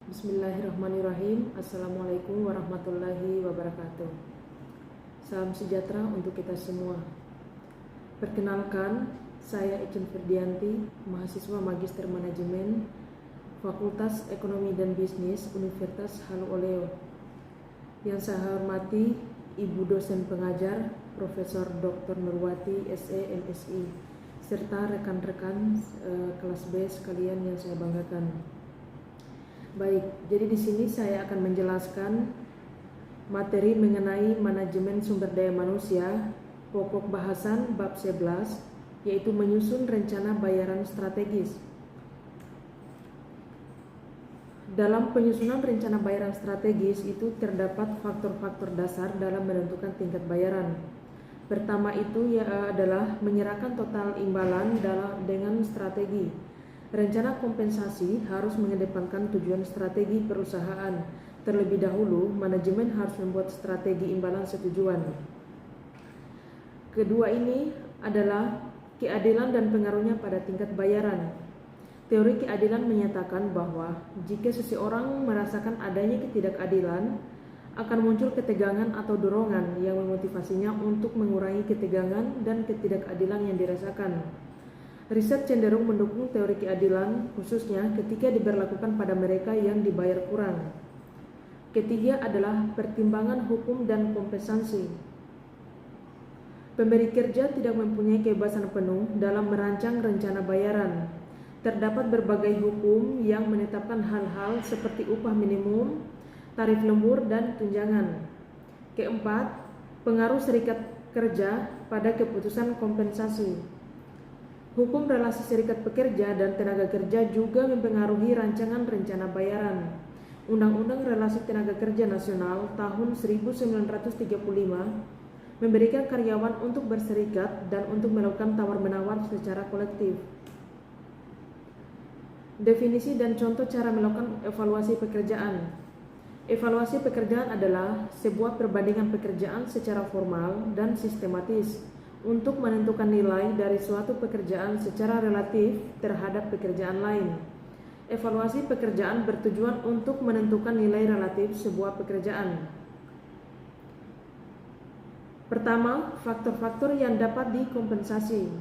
Bismillahirrahmanirrahim. Assalamualaikum warahmatullahi wabarakatuh. Salam sejahtera untuk kita semua. Perkenalkan, saya Icun Ferdianti, mahasiswa Magister Manajemen Fakultas Ekonomi dan Bisnis Universitas Halu Oleo. Yang saya hormati Ibu dosen pengajar Profesor Dr. Nurwati SE MSI serta rekan-rekan kelas B sekalian yang saya banggakan. Baik, jadi di sini saya akan menjelaskan materi mengenai manajemen sumber daya manusia, pokok bahasan bab 11, yaitu menyusun rencana bayaran strategis. Dalam penyusunan rencana bayaran strategis itu terdapat faktor-faktor dasar dalam menentukan tingkat bayaran. Pertama itu adalah menyerahkan total imbalan dengan strategi. Rencana kompensasi harus mengedepankan tujuan strategi perusahaan. Terlebih dahulu, manajemen harus membuat strategi imbalan setujuan. Kedua ini adalah keadilan dan pengaruhnya pada tingkat bayaran. Teori keadilan menyatakan bahwa jika seseorang merasakan adanya ketidakadilan, akan muncul ketegangan atau dorongan yang memotivasinya untuk mengurangi ketegangan dan ketidakadilan yang dirasakan. Riset cenderung mendukung teori keadilan, khususnya ketika diberlakukan pada mereka yang dibayar kurang. Ketiga adalah pertimbangan hukum dan kompensasi. Pemberi kerja tidak mempunyai kebebasan penuh dalam merancang rencana bayaran. Terdapat berbagai hukum yang menetapkan hal-hal seperti upah minimum, tarif lembur, dan tunjangan. Keempat, pengaruh serikat kerja pada keputusan kompensasi. Hukum relasi serikat pekerja dan tenaga kerja juga mempengaruhi rancangan rencana bayaran. Undang-Undang Relasi Tenaga Kerja Nasional tahun 1935 memberikan karyawan untuk berserikat dan untuk melakukan tawar-menawar secara kolektif. Definisi dan contoh cara melakukan evaluasi pekerjaan. Evaluasi pekerjaan adalah sebuah perbandingan pekerjaan secara formal dan sistematis untuk menentukan nilai dari suatu pekerjaan secara relatif terhadap pekerjaan lain. Evaluasi pekerjaan bertujuan untuk menentukan nilai relatif sebuah pekerjaan. Pertama, faktor-faktor yang dapat dikompensasi.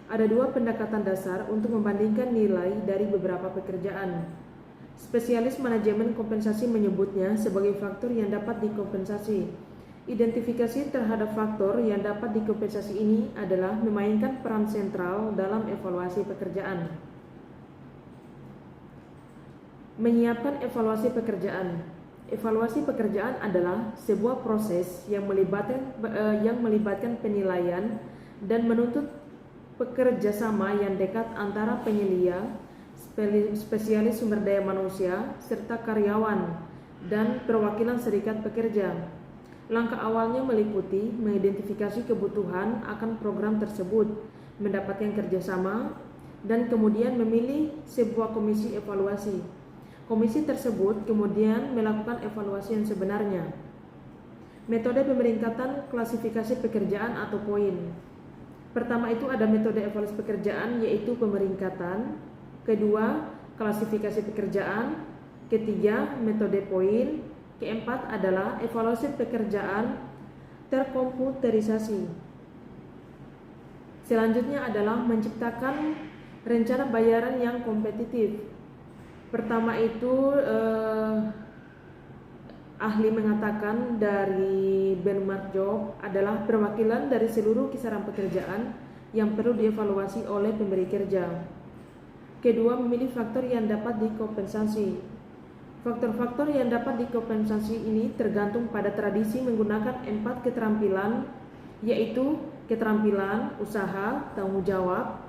Ada dua pendekatan dasar untuk membandingkan nilai dari beberapa pekerjaan. Spesialis manajemen kompensasi menyebutnya sebagai faktor yang dapat dikompensasi. Identifikasi terhadap faktor yang dapat dikompensasi ini adalah memainkan peran sentral dalam evaluasi pekerjaan. Menyiapkan evaluasi pekerjaan. Evaluasi pekerjaan adalah sebuah proses yang melibatkan penilaian dan menuntut pekerja sama yang dekat antara penyelia, spesialis sumber daya manusia, serta karyawan dan perwakilan serikat pekerja. Langkah awalnya meliputi mengidentifikasi kebutuhan akan program tersebut, mendapatkan kerjasama, dan kemudian memilih sebuah komisi evaluasi. Komisi tersebut kemudian melakukan evaluasi yang sebenarnya. Metode pemeringkatan klasifikasi pekerjaan atau poin. Pertama itu ada metode evaluasi pekerjaan, yaitu pemeringkatan. Kedua, klasifikasi pekerjaan. Ketiga, metode poin. Keempat adalah evaluasi pekerjaan terkomputerisasi. Selanjutnya adalah menciptakan rencana bayaran yang kompetitif. Pertama itu ahli mengatakan dari benchmark job adalah perwakilan dari seluruh kisaran pekerjaan yang perlu dievaluasi oleh pemberi kerja. Kedua, memilih faktor yang dapat dikompensasi. Faktor-faktor yang dapat dikompensasi ini tergantung pada tradisi menggunakan 4 keterampilan, yaitu keterampilan, usaha, tanggung jawab,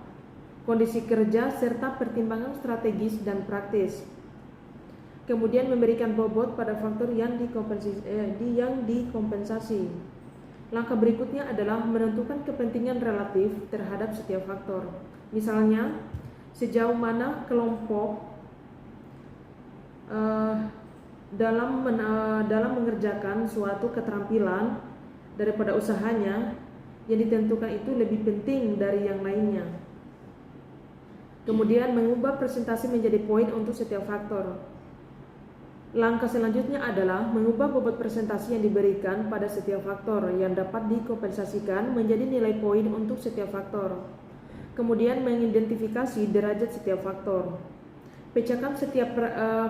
kondisi kerja, serta pertimbangan strategis dan praktis. Kemudian memberikan bobot pada faktor yang dikompensasi. Langkah berikutnya adalah menentukan kepentingan relatif terhadap setiap faktor. Misalnya, sejauh mana kelompok dalam mengerjakan suatu keterampilan daripada usahanya yang ditentukan itu lebih penting dari yang lainnya. Kemudian mengubah presentasi menjadi poin untuk setiap faktor. Langkah selanjutnya adalah mengubah bobot presentasi yang diberikan pada setiap faktor yang dapat dikompensasikan menjadi nilai poin untuk setiap faktor. Kemudian mengidentifikasi derajat setiap faktor. Pecahkan setiap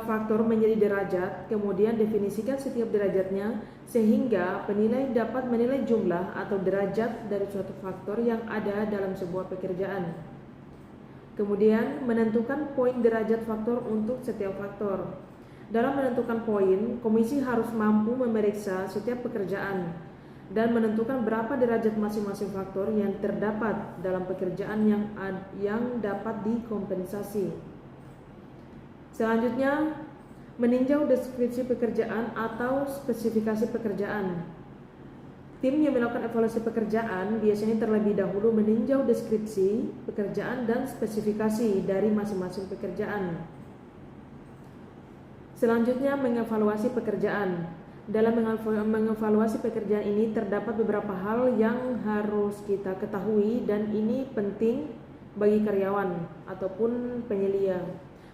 faktor menjadi derajat, kemudian definisikan setiap derajatnya sehingga penilai dapat menilai jumlah atau derajat dari suatu faktor yang ada dalam sebuah pekerjaan. Kemudian menentukan poin derajat faktor untuk setiap faktor. Dalam menentukan poin, komisi harus mampu memeriksa setiap pekerjaan dan menentukan berapa derajat masing-masing faktor yang terdapat dalam pekerjaan yang dapat dikompensasi. Selanjutnya, meninjau deskripsi pekerjaan atau spesifikasi pekerjaan. Tim yang melakukan evaluasi pekerjaan biasanya terlebih dahulu meninjau deskripsi pekerjaan dan spesifikasi dari masing-masing pekerjaan. Selanjutnya, mengevaluasi pekerjaan. Dalam mengevaluasi pekerjaan ini terdapat beberapa hal yang harus kita ketahui dan ini penting bagi karyawan ataupun penyelia.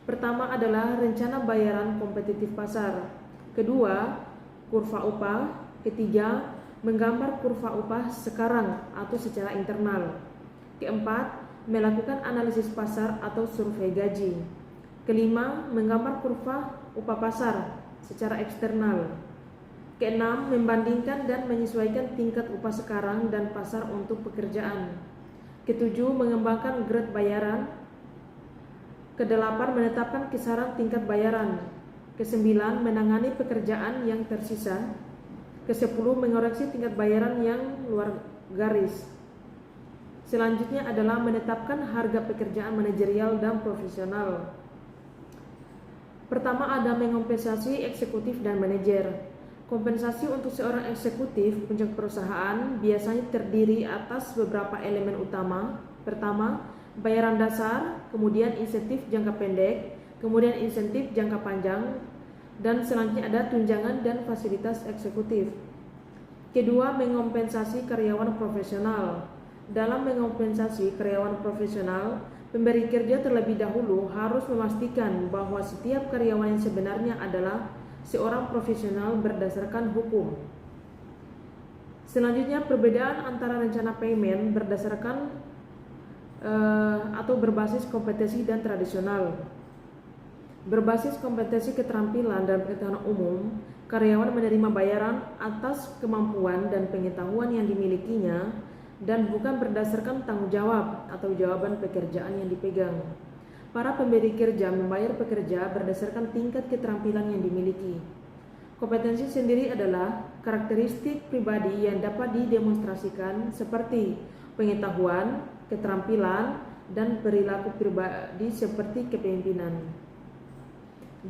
Pertama adalah rencana bayaran kompetitif pasar. Kedua, kurva upah. Ketiga, menggambar kurva upah sekarang atau secara internal. Keempat, melakukan analisis pasar atau survei gaji. Kelima, menggambar kurva upah pasar secara eksternal. Keenam, membandingkan dan menyesuaikan tingkat upah sekarang dan pasar untuk pekerjaan. Ketujuh, mengembangkan grade bayaran. Kedelapan, menetapkan kisaran tingkat bayaran. Kesembilan, menangani pekerjaan yang tersisa. Kesepuluh, mengoreksi tingkat bayaran yang luar garis. Selanjutnya adalah menetapkan harga pekerjaan manajerial dan profesional. Pertama ada mengompensasi eksekutif dan manajer. Kompensasi untuk seorang eksekutif puncak perusahaan biasanya terdiri atas beberapa elemen utama. Pertama, bayaran dasar, kemudian insentif jangka pendek, kemudian insentif jangka panjang, dan selanjutnya ada tunjangan dan fasilitas eksekutif. Kedua, mengompensasi karyawan profesional. Dalam mengompensasi karyawan profesional, pemberi kerja terlebih dahulu harus memastikan bahwa setiap karyawan yang sebenarnya adalah seorang profesional berdasarkan hukum. Selanjutnya, perbedaan antara rencana payment berdasarkan atau berbasis kompetensi dan tradisional. Berbasis kompetensi keterampilan dan pengetahuan umum, karyawan menerima bayaran atas kemampuan dan pengetahuan yang dimilikinya dan bukan berdasarkan tanggung jawab atau jawaban pekerjaan yang dipegang. Para pemberi kerja membayar pekerja berdasarkan tingkat keterampilan yang dimiliki. Kompetensi sendiri adalah karakteristik pribadi yang dapat didemonstrasikan seperti pengetahuan, keterampilan, dan perilaku pribadi seperti kepemimpinan.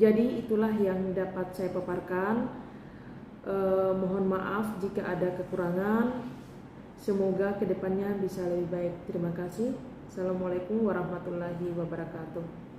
Jadi itulah yang dapat saya paparkan. Mohon maaf jika ada kekurangan. Semoga kedepannya bisa lebih baik. Terima kasih. Assalamualaikum warahmatullahi wabarakatuh.